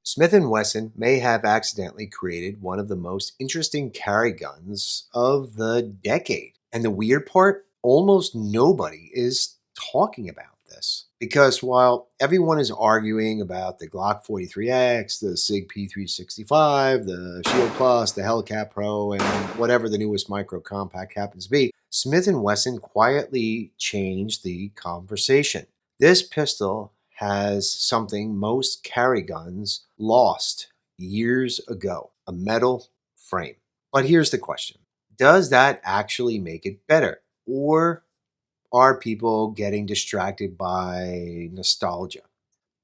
Smith & Wesson may have accidentally created one of the most interesting carry guns of the decade. And the weird part, almost nobody is talking about this. Because while everyone is arguing about the Glock 43X, the SIG P365, the Shield Plus, the Hellcat Pro, and whatever the newest micro compact happens to be, Smith & Wesson quietly changed the conversation. This pistol has something most carry guns lost years ago, a metal frame. But here's the question. Does that actually make it better? Or are people getting distracted by nostalgia?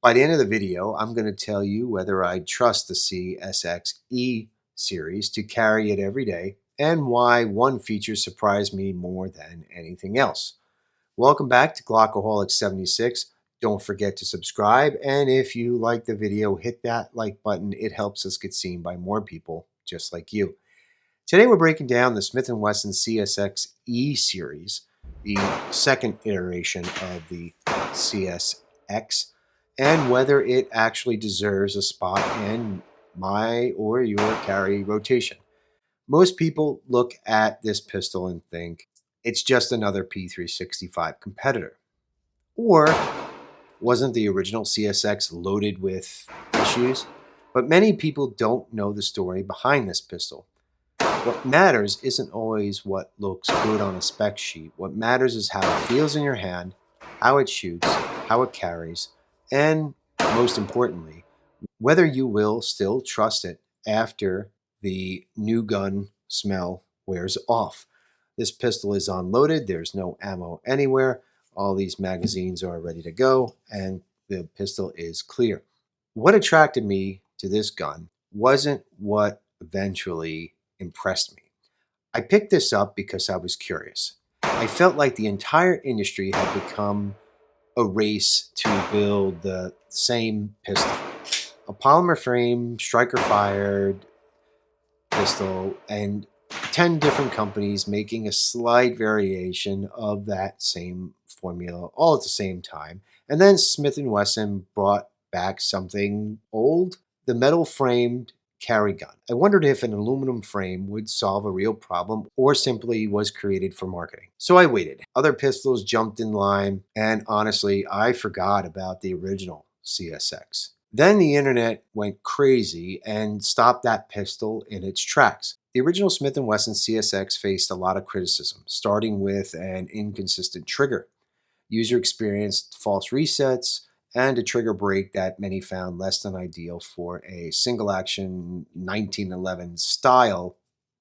By the end of the video, I'm going to tell you whether I trust the CSX-E Series to carry it every day and why one feature surprised me more than anything else. Welcome back to Glockaholic 76. Don't forget to subscribe, and if you like the video, hit that like button. It helps us get seen by more people just like you. Today we're breaking down the Smith & Wesson CSX-E Series, the second iteration of the CSX, and whether it actually deserves a spot in my or your carry rotation. Most people look at this pistol and think it's just another P365 competitor. Or wasn't the original CSX loaded with issues? But many people don't know the story behind this pistol. What matters isn't always what looks good on a spec sheet. What matters is how it feels in your hand, how it shoots, how it carries, and most importantly, whether you will still trust it after the new gun smell wears off. This pistol is unloaded. There's no ammo anywhere. All these magazines are ready to go, and the pistol is clear. What attracted me to this gun wasn't what eventually impressed me. I picked this up because I was curious. I felt like the entire industry had become a race to build the same pistol. A polymer frame, striker fired pistol, and 10 different companies making a slight variation of that same formula all at the same time. And then Smith & Wesson brought back something old, the metal framed carry gun. I wondered if an aluminum frame would solve a real problem or simply was created for marketing. So I waited. Other pistols jumped in line, and honestly, I forgot about the original CSX. Then the internet went crazy and stopped that pistol in its tracks. The original Smith & Wesson CSX faced a lot of criticism, starting with an inconsistent trigger. User experienced false resets and a trigger break that many found less than ideal for a single-action 1911 style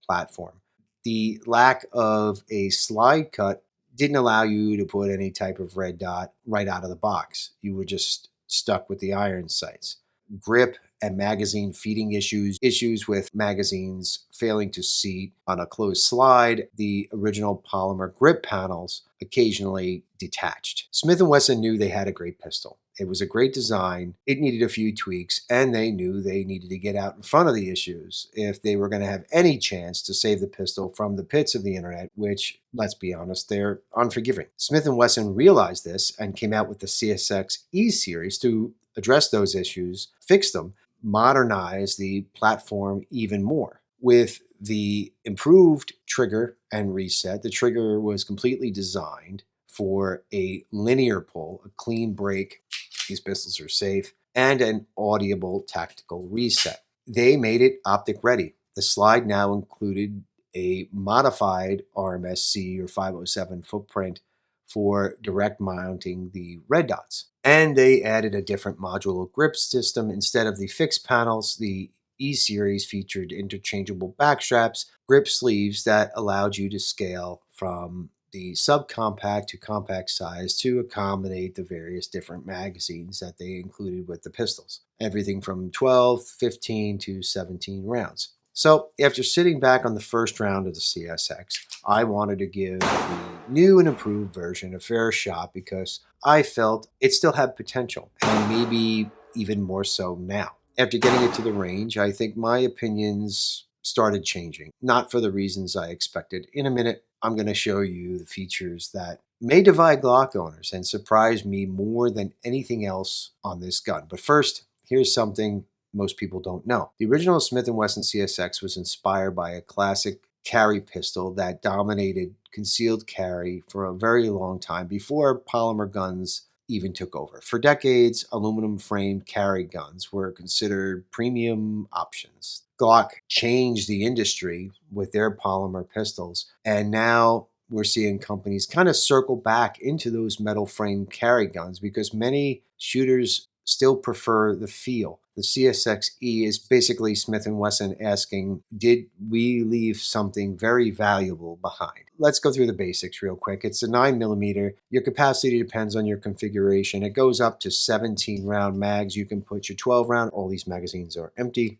platform. The lack of a slide cut didn't allow you to put any type of red dot right out of the box. You were just stuck with the iron sights. Grip and magazine feeding issues with magazines failing to seat on a closed slide, the original polymer grip panels occasionally detached. Smith & Wesson knew they had a great pistol. It was a great design. It needed a few tweaks, and they knew they needed to get out in front of the issues if they were going to have any chance to save the pistol from the pits of the internet, which, let's be honest, they're unforgiving. Smith & Wesson realized this and came out with the CSX-E Series to address those issues, fix them, modernize the platform even more. With the improved trigger and reset, the trigger was completely designed for a linear pull, a clean break. These pistols are safe, and an audible tactical reset. They made it optic ready. The slide now included a modified RMSC or 507 footprint for direct mounting the red dots. And they added a different modular grip system. Instead of the fixed panels, the E-Series featured interchangeable back straps, grip sleeves that allowed you to scale from the subcompact to compact size to accommodate the various different magazines that they included with the pistols. Everything from 12, 15 to 17 rounds. So after sitting back on the first round of the CSX, I wanted to give the new and improved version a fair shot because I felt it still had potential, and maybe even more so now. After getting it to the range, I think my opinions started changing, not for the reasons I expected. In a minute, I'm going to show you the features that may divide Glock owners and surprise me more than anything else on this gun. But first, here's something most people don't know. The original Smith Wesson CSX was inspired by a classic carry pistol that dominated concealed carry for a very long time before polymer guns even took over. For decades, aluminum framed carry guns were considered premium options. Glock changed the industry with their polymer pistols, and now we're seeing companies kind of circle back into those metal framed carry guns because many shooters still prefer the feel. The CSX-E is basically Smith & Wesson asking, did we leave something very valuable behind? Let's go through the basics real quick. It's a 9mm. Your capacity depends on your configuration. It goes up to 17 round mags. You can put your 12 round. All these magazines are empty.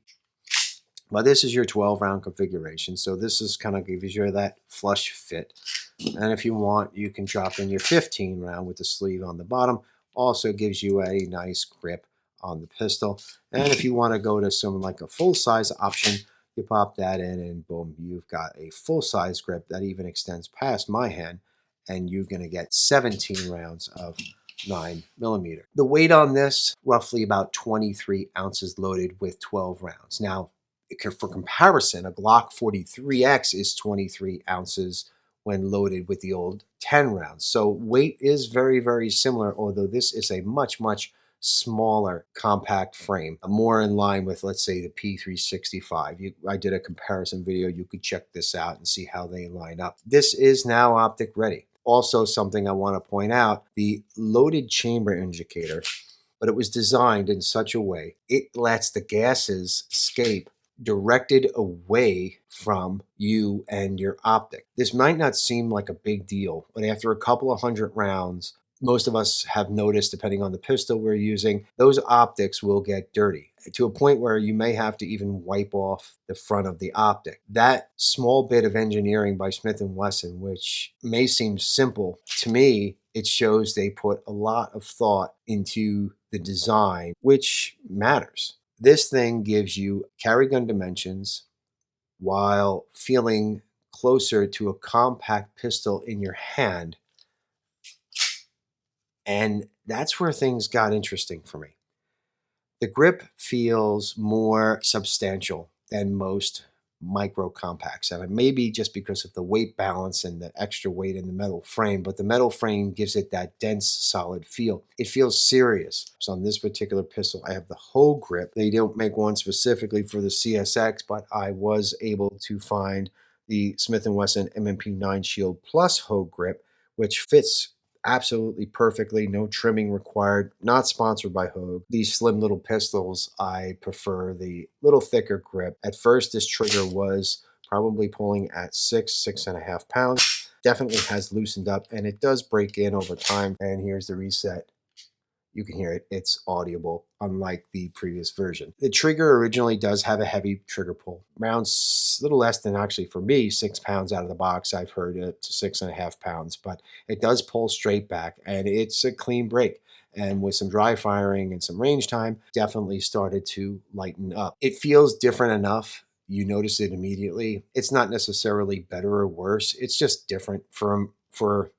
But this is your 12 round configuration. So this is kind of gives you that flush fit. And if you want, you can drop in your 15 round with the sleeve on the bottom. Also gives you a nice grip on the pistol. And if you want to go to some like a full size option, you pop that in and boom, you've got a full size grip that even extends past my hand. And you're going to get 17 rounds of 9mm. The weight on this, roughly about 23 ounces loaded with 12 rounds. Now, for comparison, a Glock 43X is 23 ounces when loaded with the old 10 rounds. So weight is very, very similar, although this is a much, much smaller compact frame, more in line with, let's say, the P365. I did a comparison video. You could check this out and see how they line up. This is now optic ready. Also, something I want to point out, the loaded chamber indicator, but it was designed in such a way it lets the gases escape directed away from you and your optic. This might not seem like a big deal, but after a couple of hundred rounds, most of us have noticed, depending on the pistol we're using, those optics will get dirty to a point where you may have to even wipe off the front of the optic. That small bit of engineering by Smith & Wesson, which may seem simple, to me, it shows they put a lot of thought into the design, which matters. This thing gives you carry gun dimensions while feeling closer to a compact pistol in your hand. And that's where things got interesting for me. The grip feels more substantial than most micro compacts, and it may be just because of the weight balance and the extra weight in the metal frame, but the metal frame gives it that dense, solid feel. It feels serious. So on this particular pistol, I have the Hogue grip. They don't make one specifically for the CSX, but I was able to find the Smith & Wesson M&P 9 Shield Plus Hogue grip, which fits absolutely perfectly, no trimming required, not sponsored by Hogue. These slim little pistols, I prefer the little thicker grip. At first, this trigger was probably pulling at 6.5 pounds. Definitely has loosened up, and it does break in over time. And here's the reset. You can hear it. It's audible, unlike the previous version. The trigger originally does have a heavy trigger pull. Around a little less than, actually for me, 6 pounds out of the box. I've heard it to 6.5 pounds, but it does pull straight back, and it's a clean break. And with some dry firing and some range time, definitely started to lighten up. It feels different enough. You notice it immediately. It's not necessarily better or worse. It's just different. For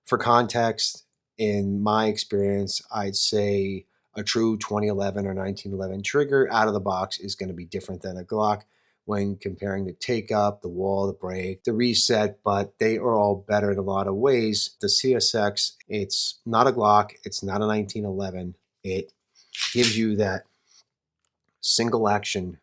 context, in my experience, I'd say a true 2011 or 1911 trigger out of the box is going to be different than a Glock when comparing the take up, the wall, the break, the reset, but they are all better in a lot of ways. The CSX, it's not a Glock, it's not a 1911. It gives you that single action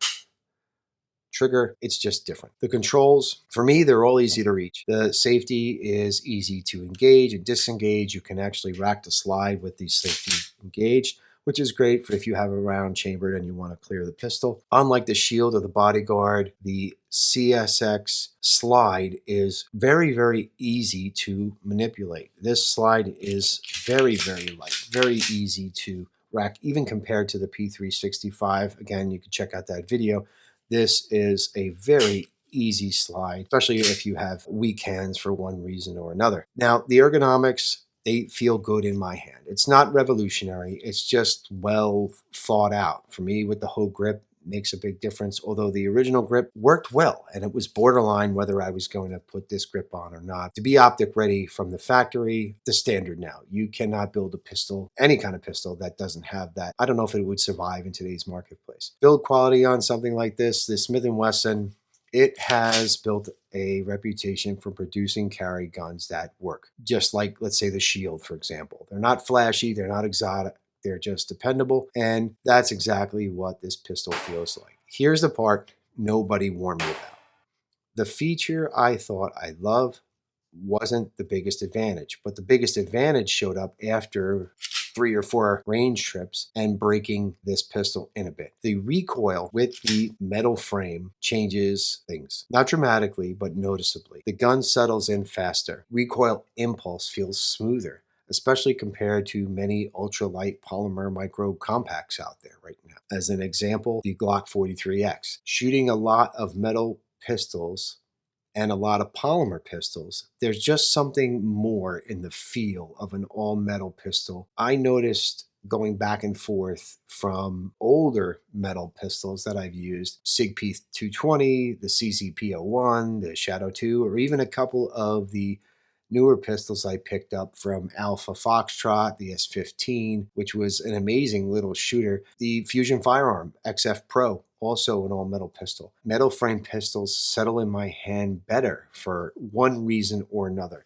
trigger. It's just different. The controls, for me, they're all easy to reach. The safety is easy to engage and disengage. You can actually rack the slide with the safety engaged, which is great for if you have a round chambered and you want to clear the pistol. Unlike the Shield or the Bodyguard, the CSX slide is very, very easy to manipulate. This slide is very, very light, very easy to rack, even compared to the P365. Again, you can check out that video. This is a very easy slide, especially if you have weak hands for one reason or another. Now, the ergonomics, they feel good in my hand. It's not revolutionary. It's just well thought out. For me, with the Hogue grip, makes a big difference. Although the original grip worked well, and it was borderline whether I was going to put this grip on or not. To be optic ready from the factory, the standard now. You cannot build a pistol, any kind of pistol, that doesn't have that. I don't know if it would survive in today's marketplace. Build quality on something like this Smith & Wesson, it has built a reputation for producing carry guns that work. Just like, let's say, the Shield, for example. They're not flashy, they're not exotic, they're just dependable, and that's exactly what this pistol feels like. Here's the part nobody warned me about. The feature I thought I loved wasn't the biggest advantage, but the biggest advantage showed up after 3 or 4 range trips and breaking this pistol in a bit. The recoil with the metal frame changes things, not dramatically, but noticeably. The gun settles in faster. Recoil impulse feels smoother, especially compared to many ultralight polymer micro compacts out there right now. As an example, the Glock 43X. Shooting a lot of metal pistols and a lot of polymer pistols, there's just something more in the feel of an all-metal pistol. I noticed going back and forth from older metal pistols that I've used, SIG P220, the CZ-P01, the Shadow 2, or even a couple of the newer pistols I picked up from Alpha Foxtrot, the S15, which was an amazing little shooter. The Fusion Firearm XF Pro, also an all-metal pistol. Metal frame pistols settle in my hand better for one reason or another.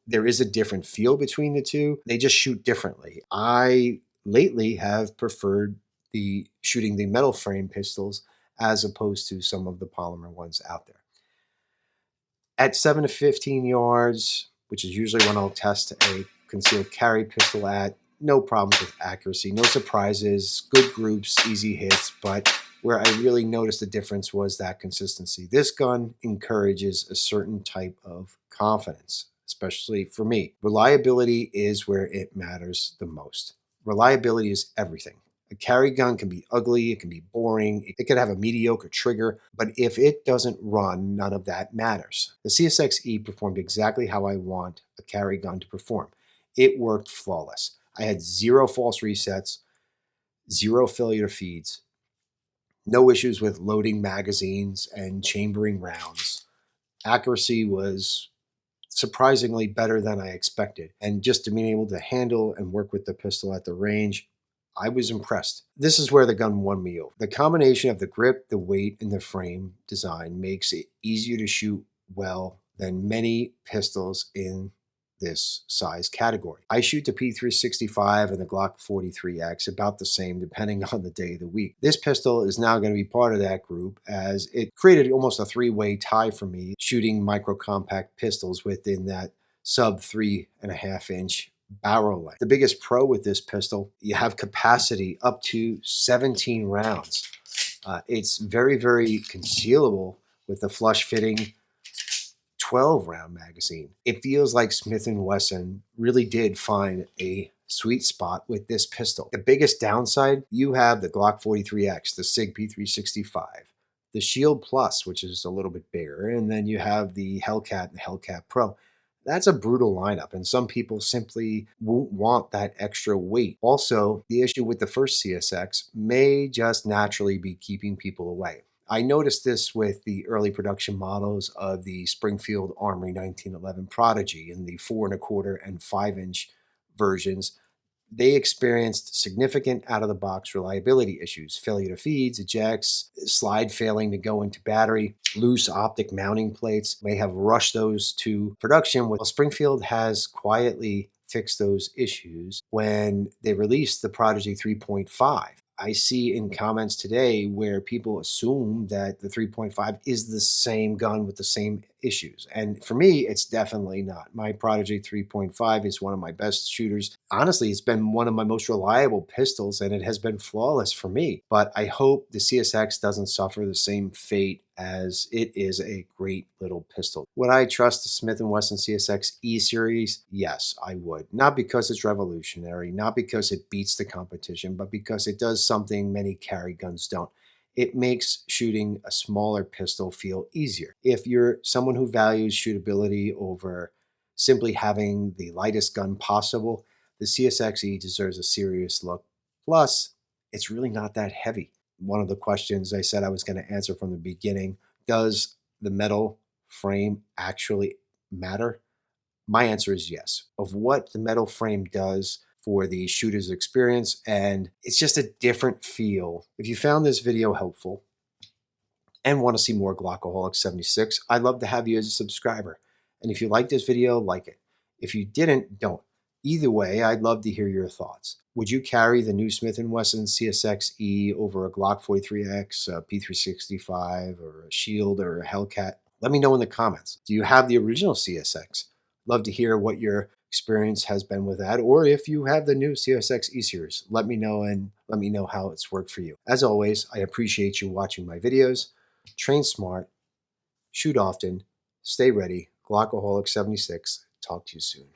There is a different feel between the two. They just shoot differently. I lately have preferred shooting the metal frame pistols as opposed to some of the polymer ones out there. At 7 to 15 yards, which is usually when I'll test a concealed carry pistol at, no problems with accuracy, no surprises, good groups, easy hits, but where I really noticed the difference was that consistency. This gun encourages a certain type of confidence, especially for me. Reliability is where it matters the most. Reliability is everything. A carry gun can be ugly, it can be boring, it could have a mediocre trigger, but if it doesn't run, none of that matters. The CSX-E performed exactly how I want a carry gun to perform. It worked flawless. I had 0 false resets, 0 failure feeds, no issues with loading magazines and chambering rounds. Accuracy was surprisingly better than I expected, and just being able to handle and work with the pistol at the range, I was impressed. This is where the gun won me over. The combination of the grip, the weight, and the frame design makes it easier to shoot well than many pistols in this size category. I shoot the P365 and the Glock 43X about the same depending on the day of the week. This pistol is now going to be part of that group as it created almost a 3-way tie for me shooting micro compact pistols within that sub 3.5-inch barrel length. The biggest pro with this pistol, you have capacity up to 17 rounds. It's very, very concealable with the flush fitting 12-round magazine. It feels like Smith & Wesson really did find a sweet spot with this pistol. The biggest downside, you have the Glock 43X, the SIG P365, the Shield Plus, which is a little bit bigger, and then you have the Hellcat and the Hellcat Pro. That's a brutal lineup, and some people simply won't want that extra weight. Also, the issue with the first CSX may just naturally be keeping people away. I noticed this with the early production models of the Springfield Armory 1911 Prodigy in the 4.25 and 5-inch versions. They experienced significant out-of-the-box reliability issues, failure to feeds, ejects, slide failing to go into battery, loose optic mounting plates, may have rushed those to production. Well, Springfield has quietly fixed those issues when they released the Prodigy 3.5. I see in comments today where people assume that the 3.5 is the same gun with the same issues. And for me, it's definitely not. My Prodigy 3.5 is one of my best shooters. Honestly, it's been one of my most reliable pistols, and it has been flawless for me. But I hope the CSX doesn't suffer the same fate, as it is a great little pistol. Would I trust the Smith & Wesson CSX-E Series? Yes, I would. Not because it's revolutionary, not because it beats the competition, but because it does something many carry guns don't. It makes shooting a smaller pistol feel easier. If you're someone who values shootability over simply having the lightest gun possible, the CSX-E deserves a serious look. Plus, it's really not that heavy. one of the questions I said I was going to answer from the beginning. Does the metal frame actually matter? My answer is yes. Of what the metal frame does for the shooter's experience, and it's just a different feel. If you found this video helpful and want to see more Glockaholic 76, I'd love to have you as a subscriber. And if you like this video, like it. If you didn't, don't. Either way, I'd love to hear your thoughts. Would you carry the new Smith Wesson CSX-E over a Glock 43X, a P365, or a Shield, or a Hellcat? Let me know in the comments. Do you have the original CSX? Love to hear what your experience has been with that, or if you have the new CSX-E Series. Let me know, and let me know how it's worked for you. As always, I appreciate you watching my videos. Train smart, shoot often, stay ready. Glockaholic 76. Talk to you soon.